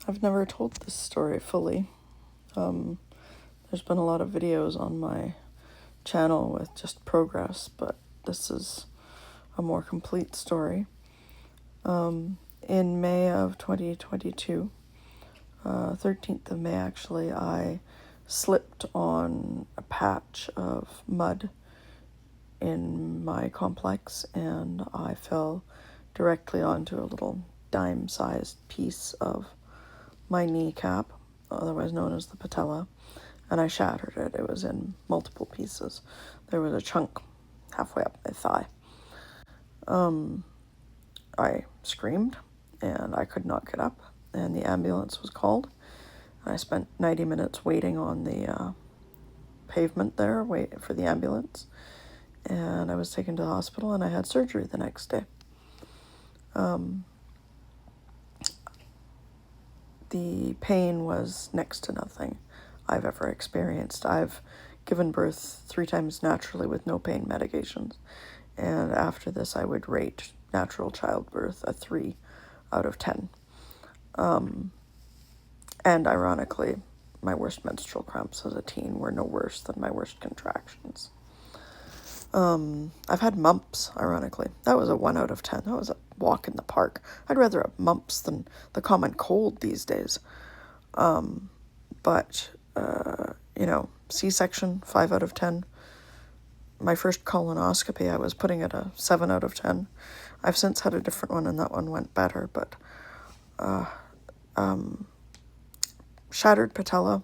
I've never told this story fully. There's been a lot of videos on my channel with just progress, but this is a more complete story. In May of 2022, 13th of May actually, I slipped on a patch of mud in my complex and I fell directly onto a little dime-sized piece of my kneecap, otherwise known as the patella, and I shattered it. It was in multiple pieces. There was a chunk halfway up my thigh. I screamed and I could not get up, and the ambulance was called. I spent 90 minutes waiting on the pavement there, waiting for the ambulance, and I was taken to the hospital and I had surgery the next day. The pain was next to nothing I've ever experienced. I've given birth 3 times naturally with no pain medications, and after this I would rate natural childbirth a 3 out of 10. And ironically, my worst menstrual cramps as a teen were no worse than my worst contractions. I've had mumps, ironically. That was a 1 out of 10. That was a walk in the park. I'd rather have mumps than the common cold these days. But C-section, 5 out of 10. My first colonoscopy, I was putting it a 7 out of 10. I've since had a different one, and that one went better, but shattered patella,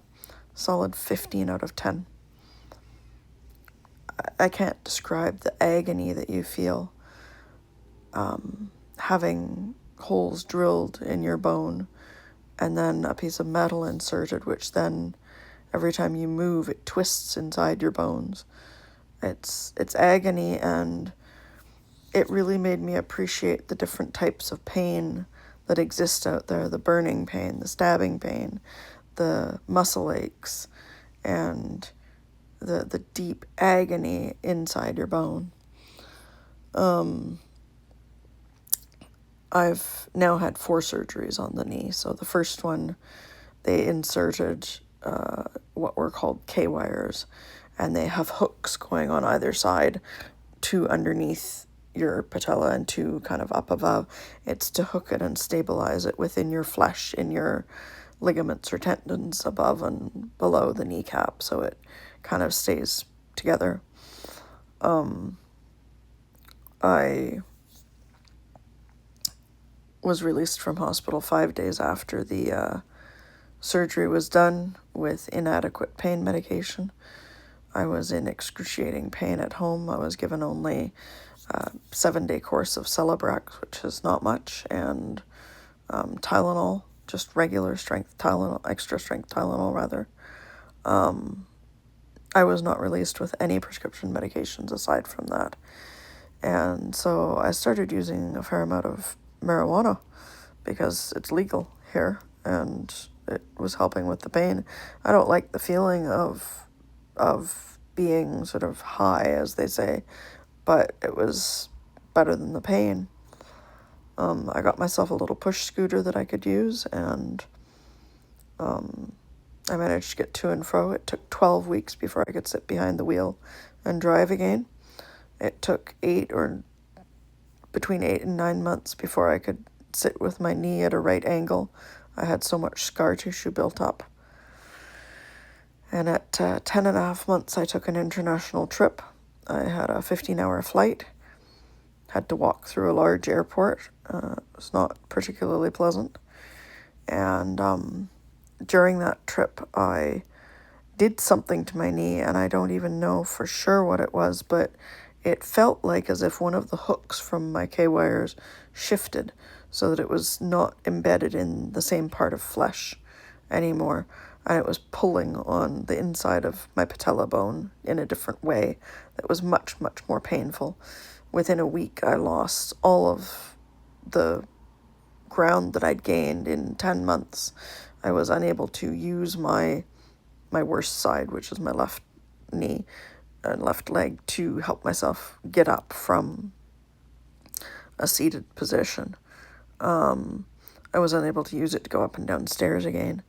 solid 15 out of 10. I can't describe the agony that you feel having holes drilled in your bone and then a piece of metal inserted, which then every time you move, it twists inside your bones. It's agony, and it really made me appreciate the different types of pain that exist out there: the burning pain, the stabbing pain, the muscle aches, and the deep agony inside your bone. I've now had 4 surgeries on the knee. So the first one, they inserted what were called K-wires, and they have hooks going on either side, 2 underneath your patella and 2 kind of up above. It's to hook it and stabilize it within your flesh, in your ligaments or tendons above and below the kneecap, so it kind of stays together. I was released from hospital 5 days after the surgery was done with inadequate pain medication. I was in excruciating pain at home. I was given only a 7-day course of Celebrex, which is not much, and Tylenol, just regular strength Tylenol, extra strength Tylenol rather. I was not released with any prescription medications aside from that. And so I started using a fair amount of marijuana because it's legal here and it was helping with the pain. I don't like the feeling of being sort of high, as they say, but it was better than the pain. I got myself a little push scooter that I could use, and I managed to get to and fro. It took 12 weeks before I could sit behind the wheel and drive again. It took between 8 and 9 months before I could sit with my knee at a right angle. I had so much scar tissue built up. And at 10 and a half months, I took an international trip. I had a 15-hour flight, had to walk through a large airport. It was not particularly pleasant. And during that trip, I did something to my knee, and I don't even know for sure what it was, but it felt like as if one of the hooks from my K-wires shifted so that it was not embedded in the same part of flesh anymore, and it was pulling on the inside of my patella bone in a different way that was much, much more painful. Within a week, I lost all of the ground that I'd gained in 10 months. I was unable to use my worst side, which is my left knee and left leg, to help myself get up from a seated position. I was unable to use it to go up and down stairs again.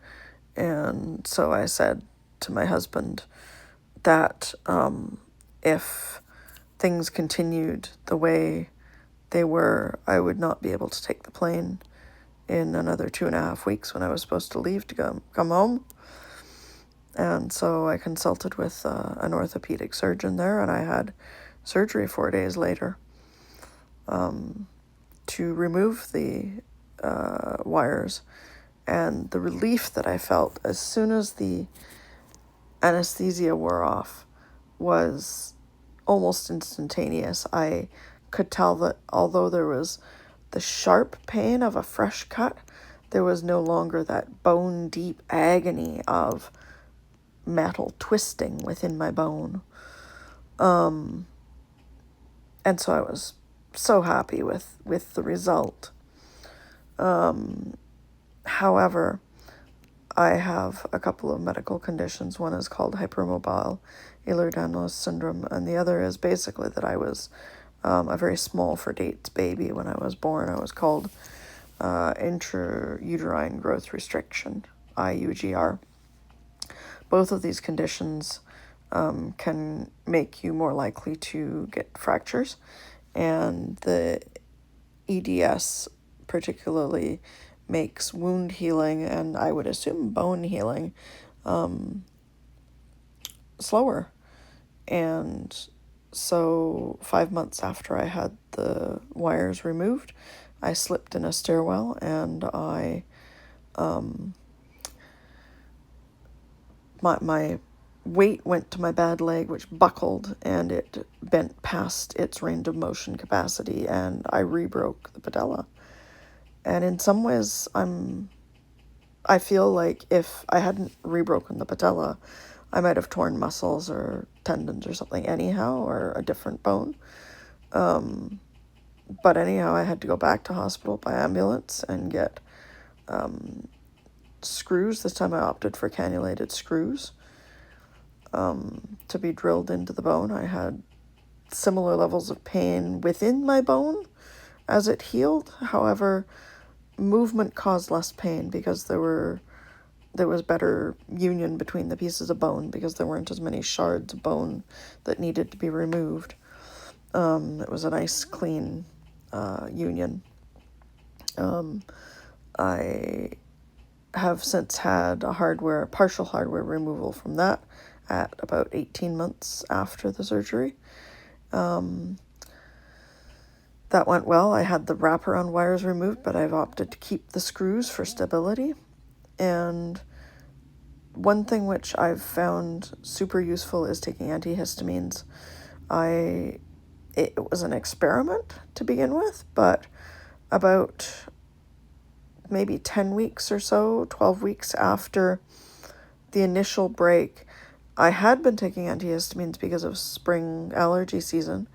And so I said to my husband that if things continued the way they were, I would not be able to take the plane in another 2.5 weeks when I was supposed to leave to come home. And so I consulted with an orthopedic surgeon there, and I had surgery 4 days later to remove the wires. And the relief that I felt as soon as the anesthesia wore off was almost instantaneous. I could tell that although there was the sharp pain of a fresh cut, there was no longer that bone-deep agony of metal twisting within my bone. And so I was so happy with the result. However, I have a couple of medical conditions. One is called hypermobile Ehlers-Danlos syndrome, and the other is basically that I was a very small for dates baby when I was born. I was called intrauterine growth restriction, IUGR. Both of these conditions can make you more likely to get fractures, and the EDS particularly makes wound healing, and I would assume bone healing, slower. And so 5 months after I had the wires removed, I slipped in a stairwell, and my weight went to my bad leg, which buckled, and it bent past its range of motion capacity, and I rebroke the patella. And in some ways, I feel like if I hadn't rebroken the patella, I might have torn muscles or tendons or something anyhow, or a different bone. But anyhow, I had to go back to hospital by ambulance and get screws. This time I opted for cannulated screws to be drilled into the bone. I had similar levels of pain within my bone as it healed. However, movement caused less pain because there was better union between the pieces of bone because there weren't as many shards of bone that needed to be removed. It was a nice, clean union. I have since had a partial hardware removal from that at about 18 months after the surgery. That went well. I had the wraparound wires removed, but I've opted to keep the screws for stability. And one thing which I've found super useful is taking antihistamines. It was an experiment to begin with, but about maybe 10 weeks or so, 12 weeks after the initial break, I had been taking antihistamines because of spring allergy season,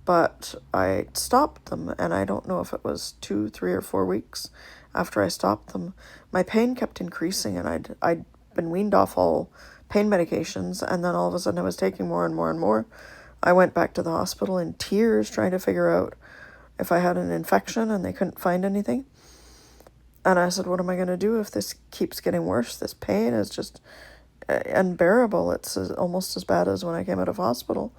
but I stopped them, and I don't know if it was 2, 3, or 4 weeks after I stopped them. My pain kept increasing, and I'd been weaned off all pain medications, and then all of a sudden I was taking more and more and more. I went back to the hospital in tears trying to figure out if I had an infection, and they couldn't find anything. And I said, what am I going to do if this keeps getting worse? This pain is just unbearable. It's almost as bad as when I came out of hospital.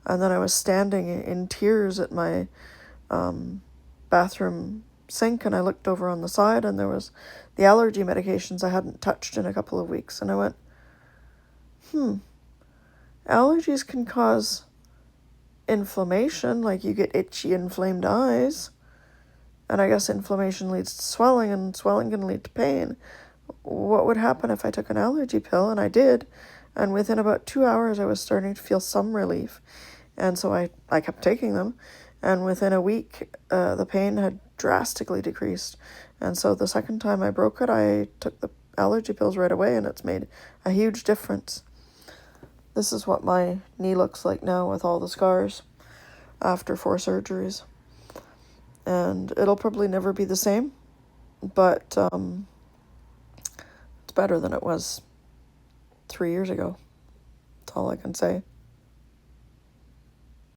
And then I was standing in tears at my bathroom sink, and I looked over on the side, and there was the allergy medications I hadn't touched in a couple of weeks. And I went, allergies can cause inflammation, like you get itchy, inflamed eyes. And I guess inflammation leads to swelling, and swelling can lead to pain. What would happen if I took an allergy pill? And I did. And within about 2 hours, I was starting to feel some relief. And so I kept taking them. And within a week, the pain had drastically decreased. And so the second time I broke it, I took the allergy pills right away, and it's made a huge difference. This is what my knee looks like now with all the scars after 4 surgeries. And it'll probably never be the same, but it's better than it was 3 years ago. That's all I can say.